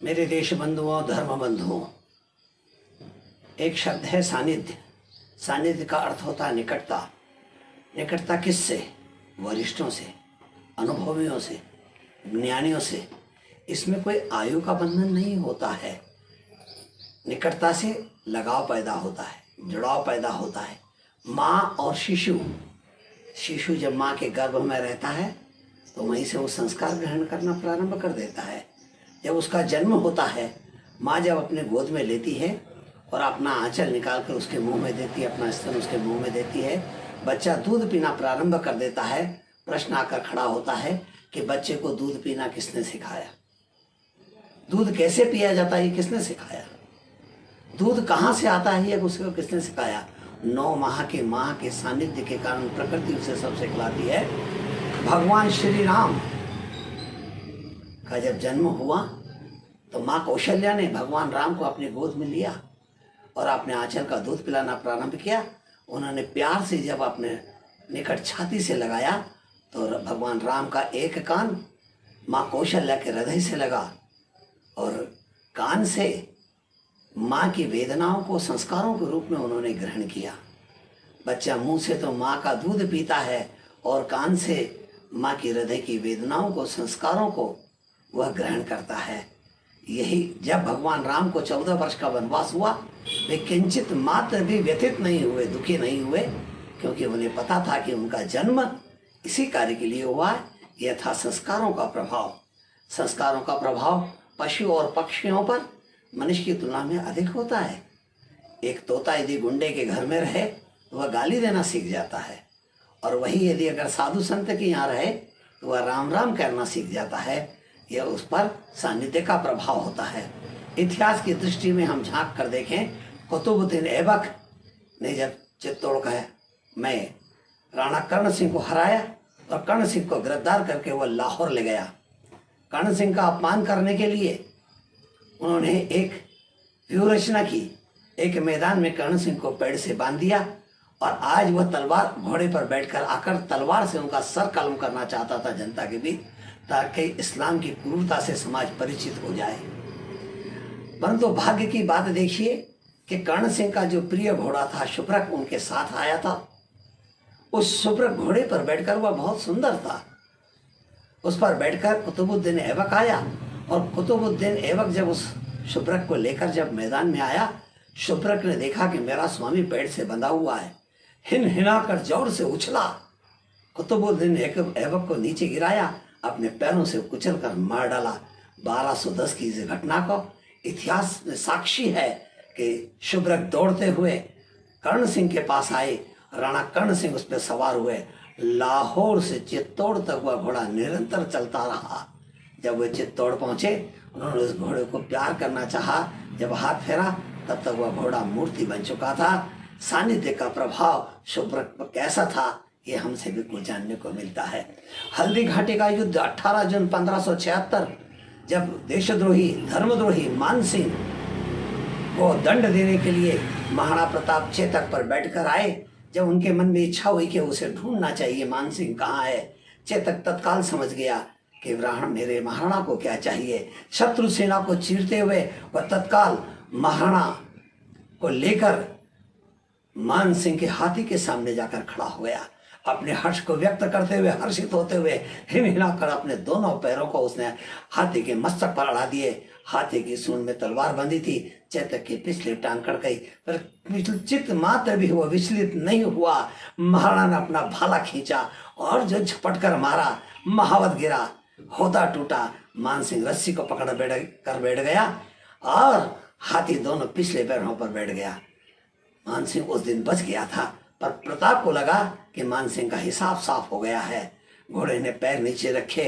मेरे देश बंधुओं, धर्म बंधुओं, एक शब्द है सानिध्य। सानिध्य का अर्थ होता है निकटता। निकटता किससे? वरिष्ठों से, अनुभवियों से, ज्ञानियों से। इसमें कोई आयु का बंधन नहीं होता है। निकटता से लगाव पैदा होता है, जुड़ाव पैदा होता है। माँ और शिशु, शिशु जब माँ के गर्भ में रहता है तो वहीं से वो संस्कार ग्रहण करना प्रारंभ कर देता है। जब उसका जन्म होता है, माँ जब अपने गोद में लेती है और अपना आंचल निकाल कर उसके मुंह में देती है, अपना स्तन उसके मुंह में देती है, बच्चा दूध पीना प्रारंभ कर देता है। प्रश्न आकर खड़ा होता है कि बच्चे को दूध पीना किसने सिखाया? दूध कैसे पिया जाता है ये किसने सिखाया? दूध कहाँ से आता है ये उसको किसने सिखाया? 9 माह के माँ के सानिध्य के कारण प्रकृति उसे सब सिखलाती है। भगवान श्री राम का जब जन्म हुआ तो माँ कौशल्या ने भगवान राम को अपने गोद में लिया और अपने आंचल का दूध पिलाना प्रारंभ किया। उन्होंने प्यार से जब अपने निकट छाती से लगाया तो भगवान राम का एक कान माँ कौशल्या के हृदय से लगा और कान से माँ की वेदनाओं को संस्कारों के रूप में उन्होंने ग्रहण किया। बच्चा मुंह से तो माँ का दूध पीता है और कान से माँ की हृदय की वेदनाओं को, संस्कारों को वह ग्रहण करता है। यही जब भगवान राम को 14 वर्ष का वनवास हुआ, वे किंचित मात्र भी व्यथित नहीं हुए, दुखी नहीं हुए, क्योंकि उन्हें पता था कि उनका जन्म इसी कार्य के लिए हुआ है। यह था संस्कारों का प्रभाव। संस्कारों का प्रभाव पशु और पक्षियों पर मनुष्य की तुलना में अधिक होता है। एक तोता यदि गुंडे के घर में रहे तो वह गाली देना सीख जाता है, और वही यदि अगर साधु संत के यहाँ रहे तो वह राम राम कहना सीख जाता है। यह उस पर सानिध्य का प्रभाव होता है। इतिहास की दृष्टि में हम झांक कर देखें, कुतुबुद्दीन ऐबक ने जब चित्तौड़ का मैं राणा कर्ण सिंह को हराया और कर्ण सिंह को गिरफ्तार करके वह लाहौर ले गया। कर्ण सिंह का अपमान करने के लिए उन्होंने एक व्यूह रचना की। एक मैदान में कर्ण सिंह को पेड़ से बांध दिया और आज वह तलवार घोड़े पर बैठकर आकर तलवार से उनका सर कलम करना चाहता था जनता के बीच, ताकि इस्लाम की क्रूरता से समाज परिचित हो जाए। परंतु भाग्य की बात देखिए कि कर्ण सिंह का जो प्रिय घोड़ा था शुभ्रक उनके साथ आया था। उस शुभ्रक घोड़े पर बैठकर वह बहुत सुंदर था। उस पर बैठकर कुतुबुद्दीन ऐबक आया और कुतुबुद्दीन ऐबक जब उस शुभ्रक को लेकर जब मैदान में आया, शुभ्रक ने देखा कि मेरा स्वामी पेड़ से बंधा हुआ है। हिन हिनाकर जोर से उछला, कुतुबुद्दीन ऐबक को नीचे गिराया, अपने पैरों से कुचल कर मार डाला। 1210 की इस घटना को इतिहास में साक्षी है कि शुभ्रक दौड़ते हुए कर्ण सिंह के पास आए। राणा कर्ण सिंह उस पर सवार हुए। लाहौर से चित्तौड़ तक वह घोड़ा निरंतर चलता रहा। जब वे चित्तौड़ पहुंचे, उन्होंने उस घोड़े को प्यार करना चाहा। जब हाथ फेरा तब तक वह घोड़ा मूर्ति बन चुका था। सानिध्य का प्रभाव शुभ्रक पर कैसा था ये हमसे भी कुछ जानने को मिलता है। हल्दी घाटी का युद्ध 18 जून 1576, जब देशद्रोही धर्मद्रोही मान सिंह को दंड देने के लिए महाराणा प्रताप चेतक पर बैठकर आए, जब उनके मन में इच्छा हुई कि उसे ढूंढना चाहिए, मान सिंह कहाँ है, चेतक तत्काल समझ गया कि मेरे महाराणा को क्या चाहिए। शत्रु सेना को चीरते हुए वह तत्काल महाराणा को लेकर मान सिंह के हाथी के सामने जाकर खड़ा हो गया। अपने हर्ष को व्यक्त करते हुए, हर्षित होते हुए हिमहिलाकर अपने दोनों पैरों को उसने हाथी के मस्तक पर अड़ा दिए। हाथी की सूंड में तलवार बंधी थी। चेतक की पिछली टांग कट गई, पर चित्त मात्र भी हुआ विचलित नहीं हुआ। महाराणा ने अपना भाला खींचा और जो झपट कर मारा, महावत गिरा, होता टूटा। मान सिंह रस्सी को पकड़ बैठ गया और हाथी दोनों पिछले पैरों पर बैठ गया। मान सिंह उस दिन बच गया था, पर प्रताप को लगा कि मान सिंह का हिसाब साफ हो गया है। घोड़े ने पैर नीचे रखे।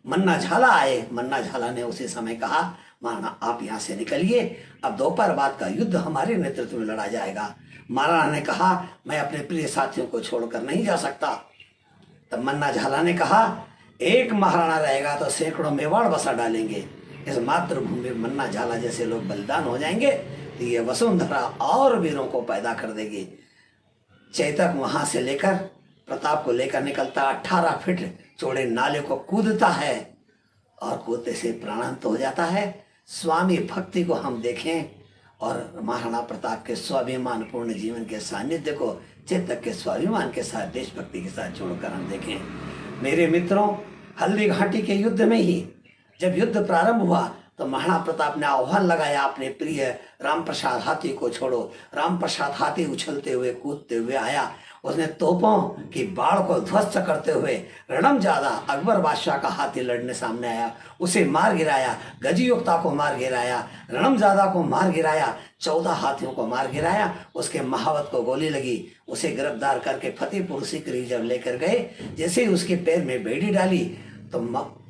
मन्ना झाला आए। मन्ना झाला ने उसी समय कहा, महाराणा आप यहाँ से निकलिए, अब दोपहर बाद का युद्ध हमारे नेतृत्व में लड़ा जाएगा। महाराणा ने कहा, मैं अपने प्रिय साथियों को छोड़कर नहीं जा सकता। तब मन्ना झाला ने कहा, एक महाराणा रहेगा तो सैकड़ों मेवाड़ बसा डालेंगे। इस मातृभूमि में मन्ना झाला जैसे लोग बलिदान हो जाएंगे तो ये वसुंधरा और वीरों को पैदा कर देगी। चेतक वहां से लेकर प्रताप को लेकर निकलता, 18 फीट चौड़े नाले को कूदता है और कूदते से प्राणांत हो जाता है। स्वामी भक्ति को हम देखें और महाराणा प्रताप के स्वाभिमान पूर्ण जीवन के सानिध्य को चेतक के स्वाभिमान के साथ, देशभक्ति के साथ जोड़कर हम देखें। मेरे मित्रों, हल्दी घाटी के युद्ध में ही जब युद्ध प्रारंभ हुआ तो महाराणा प्रताप ने आह्वान लगाया अपने प्रिय राम प्रसाद हाथी को छोड़ो। राम प्रसाद हाथी उछलते हुए कूदते हुए आया। उसने तोपों की बाढ़ को ध्वस्त करते हुए रणमजादा अकबर बादशाह का हाथी लड़ने सामने आया, उसे मार गिराया। गजीयुक्ता को मार गिराया, रणमजादा को मार गिराया, 14 हाथियों को मार गिराया। उसके महावत को गोली लगी, उसे गिरफ्तार करके फतेहपुर सीकरी जब लेकर गए, जैसे ही उसके पैर में बेड़ी डाली तो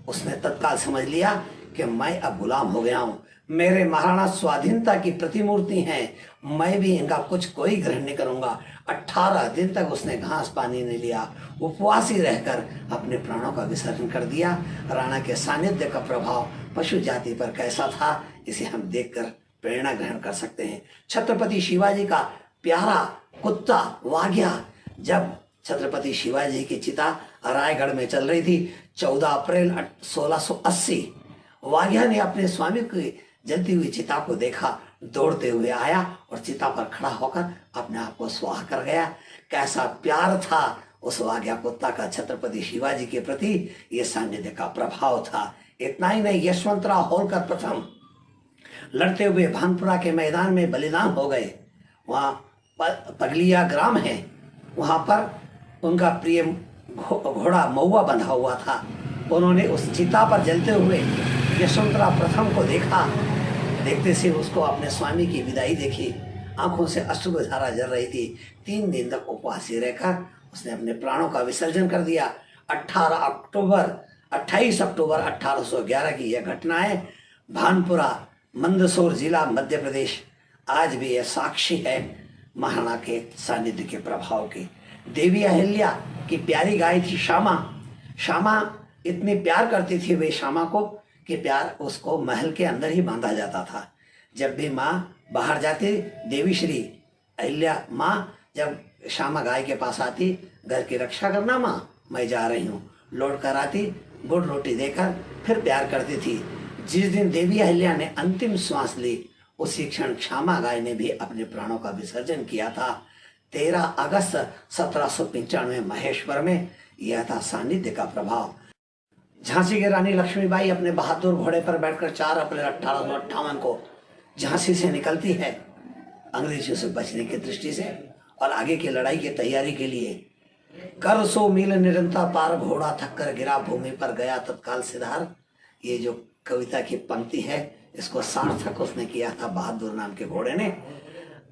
उसने तत्काल समझ लिया कि मैं अब गुलाम हो गया हूँ। मेरे महाराणा स्वाधीनता की प्रतिमूर्ति हैं, मैं भी इनका कुछ कोई ग्रहण नहीं करूंगा। 18 दिन तक उसने घास पानी नहीं लिया, उपवासी रहकर अपने प्राणों का विसर्जन कर दिया। राणा के सानिध्य का प्रभाव पशु जाति पर कैसा था, इसे हम देखकर प्रेरणा ग्रहण कर सकते हैं। छत्रपति शिवाजी का प्यारा कुत्ता वाघ्या, जब छत्रपति शिवाजी की चिता रायगढ़ में चल रही थी 14 अप्रैल 1680, वाघ्या ने अपने स्वामी की जलती हुई चिता को देखा, दौड़ते हुए आया और चिता पर खड़ा होकर अपने आप को स्वाह कर गया। कैसा प्यार था उस वाघ्या कुत्ता का छत्रपति शिवाजी के प्रति, ये सानिध्य का प्रभाव था। इतना ही नहीं, यशवंतराव होलकर प्रथम लड़ते हुए भानपुरा के मैदान में बलिदान हो गए। वहाँ पगलिया ग्राम है, वहाँ पर उनका प्रिय घोड़ा महुआ बंधा हुआ था। उन्होंने उस चिता पर जलते हुए यशवंतराव प्रथम को देखा। देखते से उसको अपने स्वामी की विदाई देखी, आंखों से अश्रुधारा जल रही थी। 3 दिन तक उपवासी रहकर उसने अपने प्राणों का विसर्जन कर दिया। 28 अक्टूबर 1811 की यह घटना है। भानपुरा, मंदसौर जिला, मध्य प्रदेश, आज भी यह साक्षी है महाराणा के सानिध्य के प्रभाव की। देवी अहिल्या की प्यारी गाय थी श्यामा। श्यामा इतनी प्यार करती थी वे श्यामा को कि प्यार उसको महल के अंदर ही बांधा जाता था। जब भी माँ बाहर जाती, देवी श्री अहिल्या माँ जब श्यामा गाय के पास आती, घर की रक्षा करना माँ, मैं जा रही हूँ, लौट कर आती, गुड़ रोटी देकर फिर प्यार करती थी। जिस दिन देवी अहिल्या ने अंतिम श्वास ली, उसी क्षण श्यामा गाय ने भी अपने प्राणों का विसर्जन किया था। 13 अगस्त 1795 महेश्वर में। यह था सानिध्य का प्रभाव। झांसी की रानी लक्ष्मीबाई अपने बहादुर घोड़े पर बैठकर 4 अप्रैल 1858 को झांसी से निकलती है, अंग्रेजों से बचने की दृष्टि से और आगे की लड़ाई की तैयारी के लिए। कर 100 मील निरंतर पार, घोड़ा थक कर गिरा, भूमि पर गया तत्काल सिधार। ये जो कविता की पंक्ति है, इसको सार्थक उसने किया था बहादुर नाम के घोड़े ने।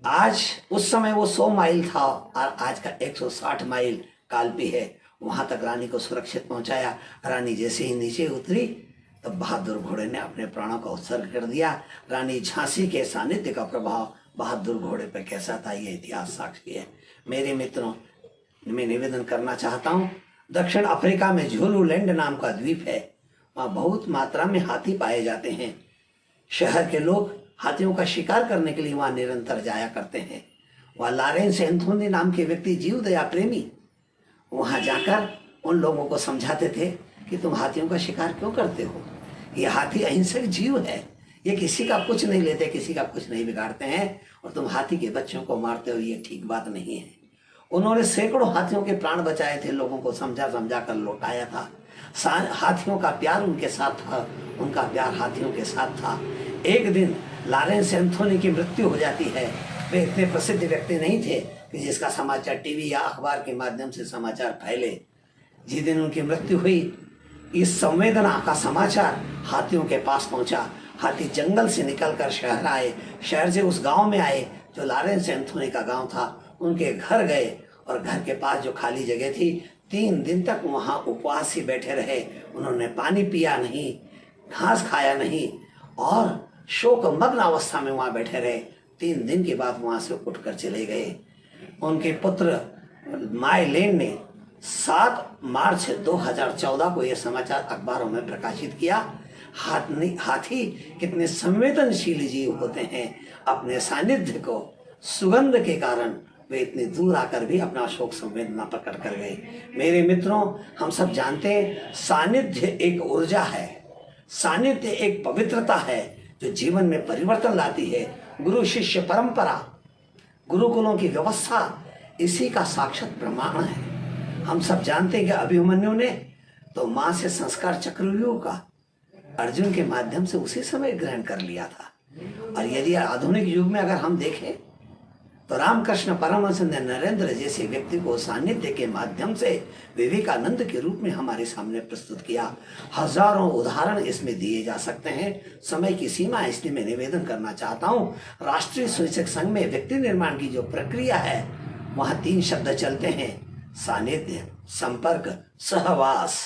आज उस समय वो 100 माइल था और आज का 160 माइल कालपी है। वहां तक रानी को सुरक्षित पहुंचाया। रानी जैसे ही नीचे उतरी तब बहादुर घोड़े ने अपने प्राणों का उत्सर्ग कर दिया। रानी झांसी के सानिध्य का प्रभाव बहादुर घोड़े पर कैसा था, ये इतिहास साक्षी है। मेरे मित्रों, मैं निवेदन करना चाहता हूँ, दक्षिण अफ्रीका में झूलूलैंड नाम का द्वीप है। वहाँ बहुत मात्रा में हाथी पाए जाते हैं। शहर के लोग हाथियों का शिकार करने के लिए वहाँ निरंतर जाया करते हैं। वहाँ लॉरेंस एंथोनी नाम के व्यक्ति, जीव दया प्रेमी, वहाँ जाकर उन लोगों को समझाते थे कि तुम हाथियों का शिकार क्यों करते हो, ये हाथी अहिंसक जीव है, ये किसी का कुछ नहीं लेते, किसी का कुछ नहीं बिगाड़ते हैं, और तुम हाथी के बच्चों को मारते हो, ये ठीक बात नहीं है। उन्होंने सैकड़ों हाथियों के प्राण बचाए थे, लोगों को समझा समझा कर लौटाया था। हाथियों का प्यार उनके साथ था, उनका प्यार हाथियों के साथ था। एक दिन लॉरेंस एंथोनी की मृत्यु हो जाती है। वे इतने प्रसिद्ध व्यक्ति नहीं थे कि जिसका समाचार टीवी या अखबार के माध्यम से समाचार फैले। जिस दिन उनकी मृत्यु हुई, इस संवेदना का समाचार हाथियों के पास पहुंचा। हाथी जंगल से निकलकर शहर आए, शहर से उस गांव में आए जो लॉरेंस एंथोनी का गांव था। उनके घर गए और घर के पास जो खाली जगह थी, 3 दिन तक वहां उपवास ही बैठे रहे। उन्होंने पानी पिया नहीं, घास खाया नहीं और शोक मग्न अवस्था में वहां बैठे रहे। 3 दिन के बाद वहां से उठकर चले गए। उनके पुत्र माय लेन ने 7 मार्च 2014 को यह समाचार अखबारों में प्रकाशित किया। हाथी कितने संवेदनशील जीव होते हैं। अपने सानिध्य को, सुगंध के कारण वे इतने दूर आकर भी अपना शोक संवेदना प्रकट कर गए। मेरे मित्रों, हम सब जानते हैं सानिध्य एक ऊर्जा है, सानिध्य एक पवित्रता है जो जीवन में परिवर्तन लाती है, गुरु शिष्य परंपरा, गुरुकुलों की व्यवस्था, इसी का साक्षात प्रमाण है। हम सब जानते हैं कि अभिमन्यु ने तो मां से संस्कार चक्रव्यूह का अर्जुन के माध्यम से उसी समय ग्रहण कर लिया था। और यदि आधुनिक युग में अगर हम देखें तो रामकृष्ण परमहंस ने नरेंद्र जैसे व्यक्ति को सानिध्य के माध्यम से विवेकानंद के रूप में हमारे सामने प्रस्तुत किया। हजारों उदाहरण इसमें दिए जा सकते हैं। समय की सीमा, इसलिए मैं निवेदन करना चाहता हूँ, राष्ट्रीय स्वयंसेवक संघ में व्यक्ति निर्माण की जो प्रक्रिया है वहाँ 3 शब्द चलते हैं: सानिध्य, संपर्क, सहवास।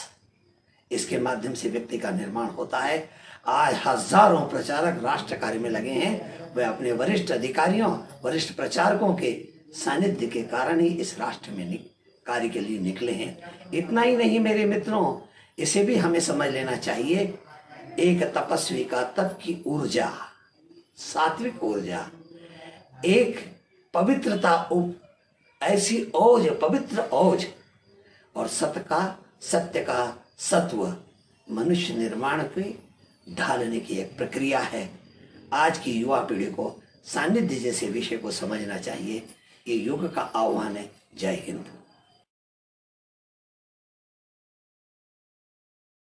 इसके माध्यम से व्यक्ति का निर्माण होता है। आज हजारों प्रचारक राष्ट्र कार्य में लगे हैं। वे अपने वरिष्ठ अधिकारियों, वरिष्ठ प्रचारकों के सानिध्य के कारण ही इस राष्ट्र में कार्य के लिए निकले हैं। इतना ही नहीं मेरे मित्रों, इसे भी हमें समझ लेना चाहिए। एक तपस्वी का तप की ऊर्जा, सात्विक ऊर्जा, एक पवित्रता, ऐसी ओज, पवित्र ओज, और सत्य का सत्व मनुष्य निर्माण के ढालने की एक प्रक्रिया है। आज की युवा पीढ़ी को सानिध्य जैसे विषय को समझना चाहिए। ये युग का आह्वान है। जय हिंद।